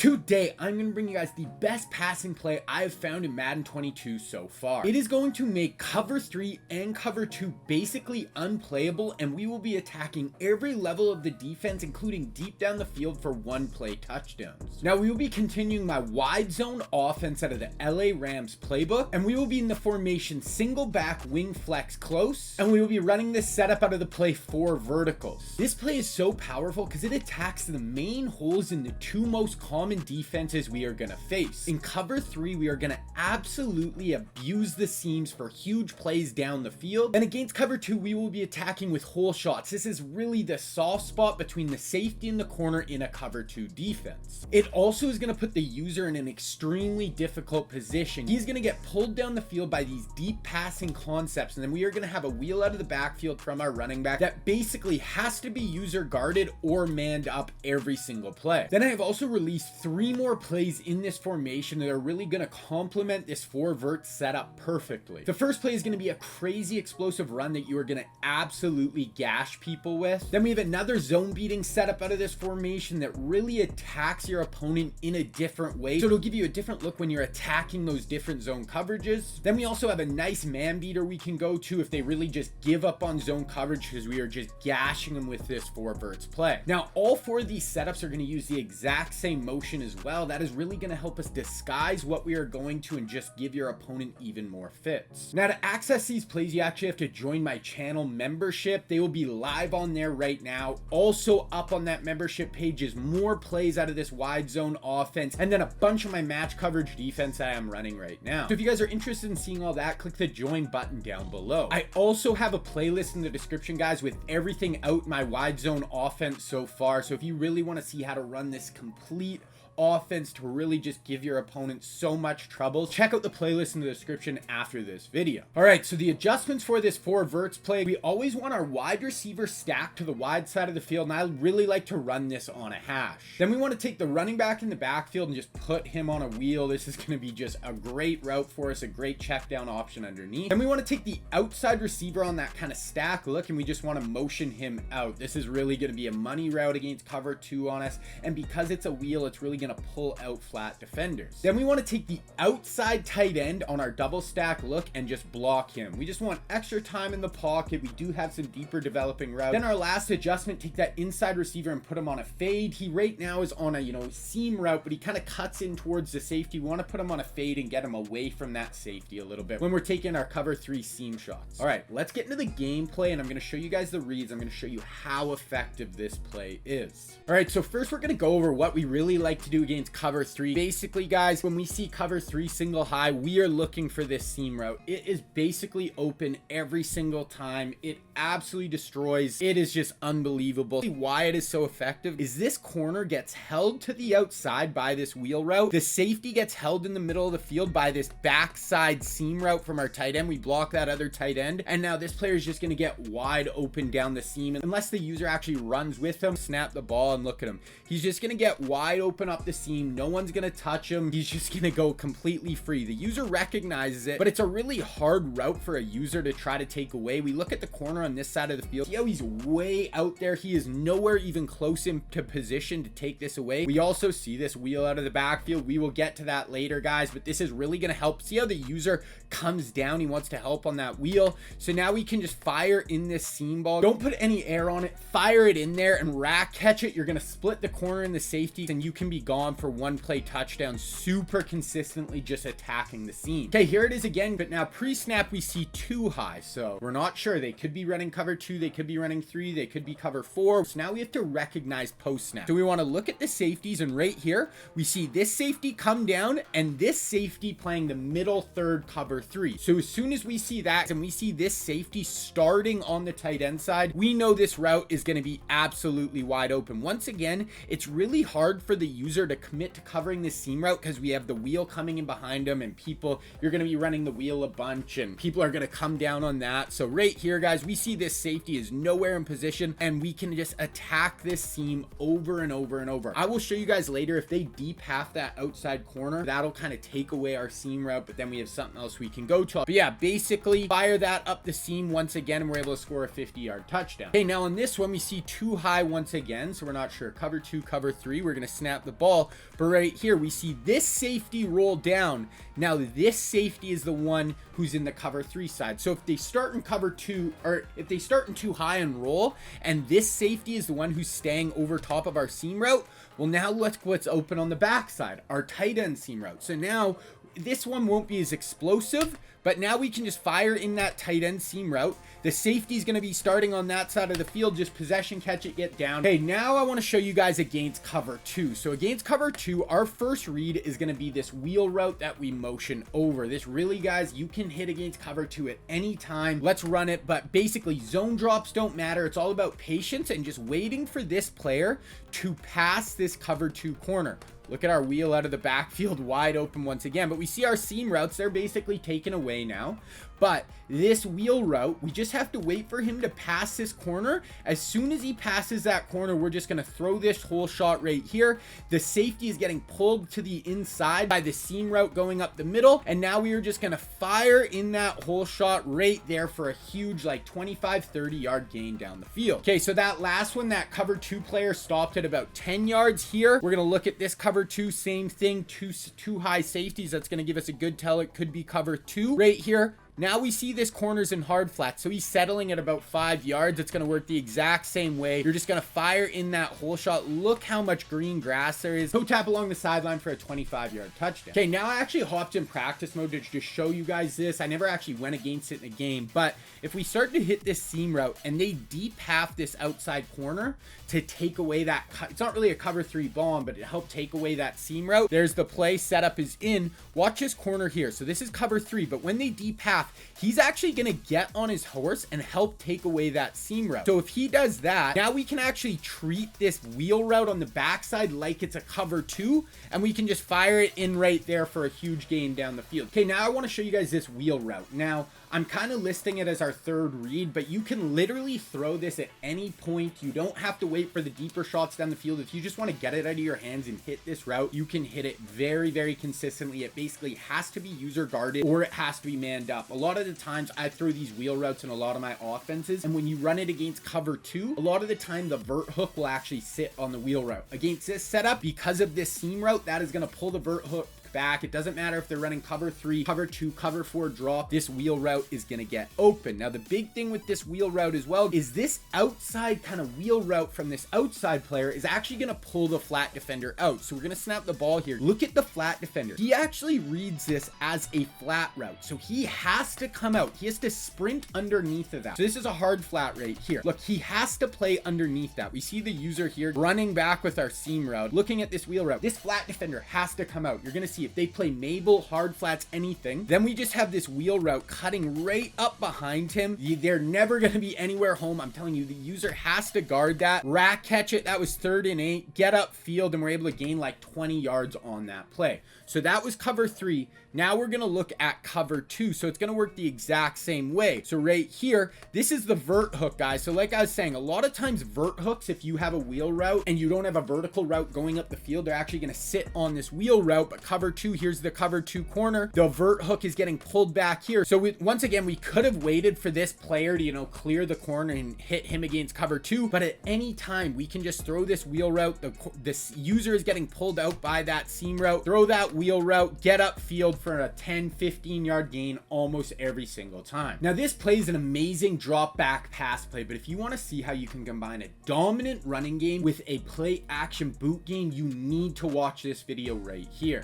Today, I'm going to bring you guys the best passing play I have found in Madden 22 so far. It is going to make cover 3 and cover 2 basically unplayable, and we will be attacking every level of the defense, including deep down the field for one-play touchdowns. Now, we will be continuing my wide zone offense out of the LA Rams Playbook, and we will be in the formation Singleback wing flex close, and we will be running this setup out of the play 4 verticals. This play is so powerful because it attacks the main holes in the two most common defenses we are going to face. In cover 3, we are going to absolutely abuse the seams for huge plays down the field. And against cover 2, we will be attacking with hole shots. This is really the soft spot between the safety and the corner in a cover 2 defense. It also is going to put the user in an extremely difficult position. He's going to get pulled down the field by these deep passing concepts, and then we are going to have a wheel out of the backfield from our running back that basically has to be user guarded or manned up every single play. Then I have also released 3 more plays in this formation that are really going to complement this 4 vert setup perfectly. The first play is going to be a crazy explosive run that you are going to absolutely gash people with. Then we have another zone beating setup out of this formation that really attacks your opponent in a different way, so it'll give you a different look when you're attacking those different zone coverages. Then we also have a nice man beater we can go to if they really just give up on zone coverage, because we are just gashing them with this 4 verts play. Now, all 4 of these setups are going to use the exact same motion as well. That is really going to help us disguise what we are going to and just give your opponent even more fits. Now, to access these plays, you actually have to join my channel membership. They will be live on there right now. Also up on that membership page is more plays out of this wide zone offense, and then a bunch of my match coverage defense I am running right now. So if you guys are interested in seeing all that, click the join button down below. I also have a playlist in the description, guys, with everything out my wide zone offense so far. So if you really want to see how to run this complete offense to really just give your opponent so much trouble, check out the playlist in the description after this video. All right, so the adjustments for this 4 verts play, we always want our wide receiver stacked to the wide side of the field, and I really like to run this on a hash. Then we want to take the running back in the backfield and just put him on a wheel. This is going to be just a great route for us, a great check down option underneath. Then we want to take the outside receiver on that kind of stack look, and we just want to motion him out. This is really going to be a money route against cover 2 on us, and because it's a wheel, it's really going to pull out flat defenders. Then we want to take the outside tight end on our double stack look and just block him. We just want extra time in the pocket. We do have some deeper developing routes. Then our last adjustment, take that inside receiver and put him on a fade. He right now is on a seam route, but he kind of cuts in towards the safety. We want to put him on a fade and get him away from that safety a little bit when we're taking our cover 3 seam shots. All right, let's get into the gameplay, and I'm going to show you guys the reads. I'm going to show you how effective this play is. All right, so first we're going to go over what we really like to do against cover 3. Basically, guys, when we see cover 3 single high, we are looking for this seam route. It is basically open every single time. It absolutely destroys. It is just unbelievable. Why it is so effective is this corner gets held to the outside by this wheel route. The safety gets held in the middle of the field by this backside seam route from our tight end. We block that other tight end, and now this player is just going to get wide open down the seam unless the user actually runs with him, snap the ball, and look at him. He's just going to get wide open up the seam. No one's going to touch him. He's just going to go completely free. The user recognizes it, but it's a really hard route for a user to try to take away. We look at the corner on this side of the field. See how he's way out there? He is nowhere even close into position to take this away. We also see this wheel out of the backfield. We will get to that later, guys, but this is really going to help. See how the user comes down? He wants to help on that wheel. So now we can just fire in this seam ball. Don't put any air on it. Fire it in there and rack catch it. You're going to split the corner and the safety, and you can be gone for one play touchdown, super consistently just attacking the seam. Okay, here it is again, but now pre-snap we see 2 high, so we're not sure. They could be running cover 2, they could be running 3, they could be cover 4. So now we have to recognize post-snap. So we want to look at the safeties, and right here we see this safety come down and this safety playing the middle third cover 3. So as soon as we see that and we see this safety starting on the tight end side, we know this route is going to be absolutely wide open. Once again, it's really hard for the user to commit to covering this seam route because we have the wheel coming in behind them, and you're going to be running the wheel a bunch, and people are going to come down on that. So right here, guys, we see this safety is nowhere in position, and we can just attack this seam over and over and over. I will show you guys later, if they deep half that outside corner, that'll kind of take away our seam route, but then we have something else we can go to. But yeah, basically fire that up the seam once again, and we're able to score a 50-yard touchdown. Okay, now on this one, we see 2 high once again, so we're not sure. Cover 2, cover 3. We're going to snap the ball. ball, but right here we see this safety roll down. Now this safety is the one who's in the cover 3 side. So if they start in cover 2, or if they start in too high and roll, and this safety is the one who's staying over top of our seam route, well, now let's what's open on the backside, our tight end seam route. So now this one won't be as explosive, but now we can just fire in that tight end seam route. The safety is going to be starting on that side of the field, just possession, catch it, get down. Okay, now I want to show you guys against cover 2. So against cover 2, our first read is going to be this wheel route that we motion over. This really, guys, you can hit against cover 2 at any time. Let's run it, but basically zone drops don't matter. It's all about patience and just waiting for this player to pass this cover 2 corner. Look at our wheel out of the backfield, wide open once again. But we see our seam routes, they're basically taken away now. But this wheel route, we just have to wait for him to pass this corner. As soon as he passes that corner, we're just going to throw this whole shot right here. The safety is getting pulled to the inside by the seam route going up the middle. And now we are just going to fire in that whole shot right there for a huge, like 25-30 yard gain down the field. Okay, so that last one, that cover 2 player stopped at about 10 yards here. We're going to look at this cover 2, same thing, two high safeties. That's going to give us a good tell. It could be cover 2 right here. Now we see this corners in hard flat, so he's settling at about 5 yards. It's going to work the exact same way. You're just going to fire in that whole shot. Look how much green grass there is. Toe tap along the sideline for a 25-yard touchdown. Okay, now I actually hopped in practice mode to just show you guys this. I never actually went against it in a game, but if we start to hit this seam route and they deep half this outside corner to take away that, it's not really a cover 3 bomb, but it helped take away that seam route. There's the play, setup is in. Watch this corner here. So this is cover 3, but when they deep half, he's actually going to get on his horse and help take away that seam route. So if he does that, now we can actually treat this wheel route on the backside like it's a cover 2, and we can just fire it in right there for a huge gain down the field. Okay, now I want to show you guys this wheel route. Now, I'm kind of listing it as our third read, but you can literally throw this at any point. You don't have to wait for the deeper shots down the field. If you just want to get it out of your hands and hit this route, you can hit it very, very consistently. It basically has to be user guarded or it has to be manned up. A lot of the times I throw these wheel routes in a lot of my offenses, and when you run it against cover 2, a lot of the time the vert hook will actually sit on the wheel route. Against this setup, because of this seam route, that is going to pull the vert hook back. It doesn't matter if they're running cover 3, cover 2, cover 4 drop, this wheel route is going to get open. Now the big thing with this wheel route as well is this outside kind of wheel route from this outside player is actually going to pull the flat defender out. So we're going to snap the ball here. Look at the flat defender. He actually reads this as a flat route. So he has to come out. He has to sprint underneath of that. So this is a hard flat right here. Look, he has to play underneath that. We see the user here running back with our seam route, looking at this wheel route. This flat defender has to come out. You're going to see if they play Mabel, hard flats, anything, then we just have this wheel route cutting right up behind him. They're never going to be anywhere home. I'm telling you, the user has to guard that. Rack catch it. That was 3rd and 8. Get up field, and we're able to gain like 20 yards on that play. So that was cover 3. Now we're going to look at cover 2. So it's going to work the exact same way. So right here, this is the vert hook, guys. So like I was saying, a lot of times vert hooks, if you have a wheel route and you don't have a vertical route going up the field, they're actually going to sit on this wheel route. But cover 2, here's the cover 2 corner. The vert hook is getting pulled back here. So once again, we could have waited for this player to, you know, clear the corner and hit him against cover 2. But at any time, we can just throw this wheel route. This user is getting pulled out by that seam route. Throw that wheel route, get up field for a 10-15 yard gain almost every single time. Now this play is an amazing drop back pass play, but if you want to see how you can combine a dominant running game with a play action boot game, you need to watch this video right here.